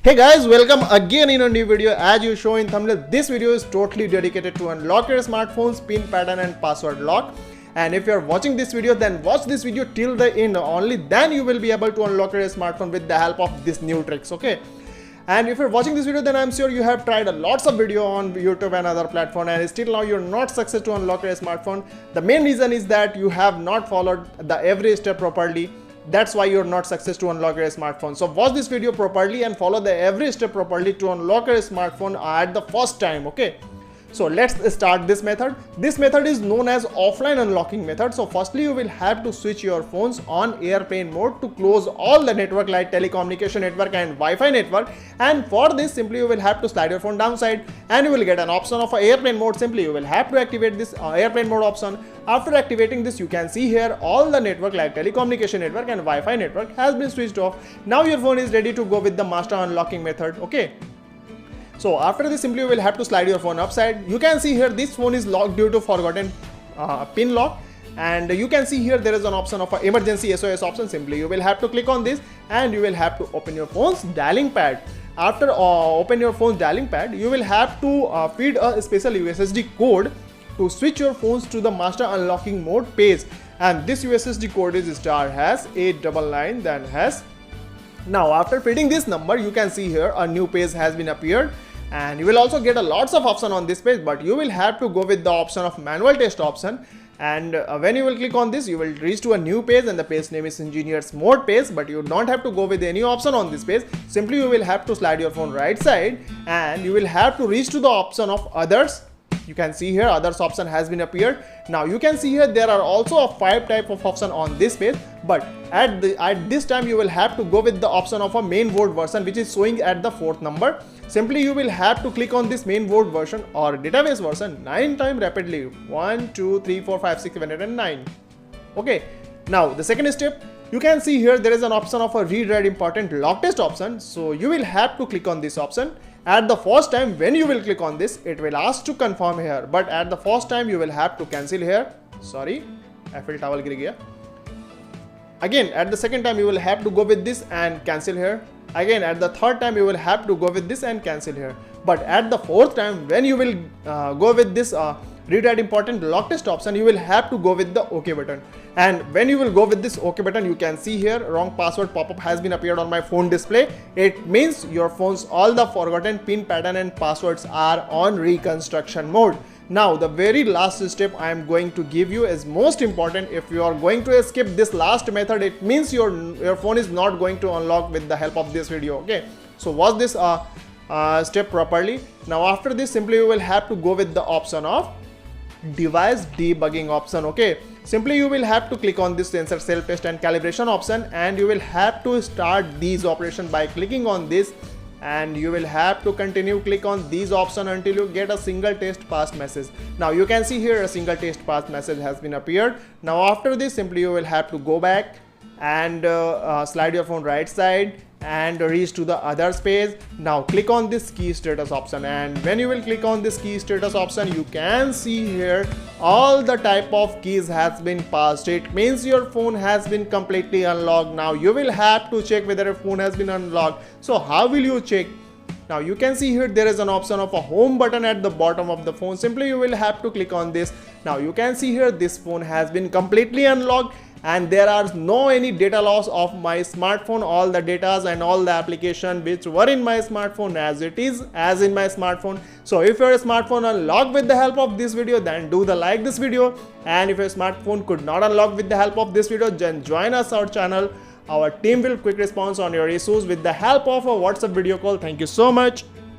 Hey guys, welcome again in a new video. As you show in thumbnail, this video is totally dedicated to unlock your smartphone's pin pattern and password lock. And if you are watching this video, then watch this video till the end. Only then you will be able to unlock your smartphone with the help of these new tricks, okay? And if you're watching this video, then I'm sure you have tried lots of video on YouTube and other platform, and still now you're not success to unlock your smartphone. The main reason is that you have not followed the every step properly. That's why you're not success to unlock your smartphone. So watch this video properly and follow the every step properly to unlock your smartphone at the first time, okay? So let's start this method. This method is known as offline unlocking method. So firstly, you will have to switch your phones on airplane mode to close all the network like telecommunication network and Wi-Fi network. And for this, simply you will have to slide your phone downside and you will get an option of airplane mode. Simply you will have to activate this airplane mode option. After activating this, you can see here all the network like telecommunication network and Wi-Fi network has been switched off. Now your phone is ready to go with the master unlocking method, okay? So after this, simply you will have to slide your phone upside. You can see here this phone is locked due to forgotten pin lock, and you can see here there is an option of emergency SOS option. Simply you will have to click on this and you will have to open your phone's dialing pad. After open your phone's dialing pad, you will have to feed a special USSD code to switch your phones to the master unlocking mode page, and this USSD code is *#899 then #. Now after feeding this number, you can see here a new page has been appeared, and you will also get a lots of option on this page, but you will have to go with the option of manual test option. And when you will click on this, you will reach to a new page and the page name is engineers mode page, but you don't have to go with any option on this page. Simply you will have to slide your phone right side and you will have to reach to the option of others. You can see here others option has been appeared. Now you can see here there are also 5 type of option on this page, but at this time you will have to go with the option of a main board version, which is showing at the 4th number. Simply you will have to click on this main board version or database version 9 times rapidly. 1 2 3 4 5 6 7 8 and 9. Okay, now the second step, you can see here there is an option of a read write important lock test option. So you will have to click on this option. At the first time when you will click on this, it will ask to confirm here, but at the first time you will have to cancel here. Sorry, Eiffel Tower गिर गया. Again at the second time you will have to go with this and cancel here. Again at the third time you will have to go with this and cancel here. But at the 4th time when you will go with this read write important lock test option, you will have to go with the OK button. And when you will go with this OK button, you can see here wrong password pop-up has been appeared on my phone display. It means your phone's all the forgotten pin pattern and passwords are on reconstruction mode. Now the very last step I am going to give you is most important. If you are going to skip this last method, it means your phone is not going to unlock with the help of this video, okay? So watch this step properly. Now after this, simply you will have to go with the option of device debugging option, okay? Simply you will have to click on this sensor self test and calibration option, and you will have to start these operations by clicking on this, and you will have to continue click on these options until you get a single test passed message. Now you can see here a single test passed message has been appeared. Now after this, simply you will have to go back and slide your phone right side and reach to the others page. Now click on this key status option, and when you will click on this key status option, you can see here all the type of keys has been passed. It means your phone has been completely unlocked. Now you will have to check whether your phone has been unlocked. So how will you check? Now you can see here there is an option of a home button at the bottom of the phone. Simply you will have to click on this. Now you can see here this phone has been completely unlocked, and there are no any data loss of my smartphone. All the data and all the application which were in my smartphone as it is as in my smartphone. So if your smartphone unlocked with the help of this video, then do the like this video, and if your smartphone could not unlock with the help of this video, then join us our channel. Our team will quick response on your issues with the help of a WhatsApp video call. Thank you so much.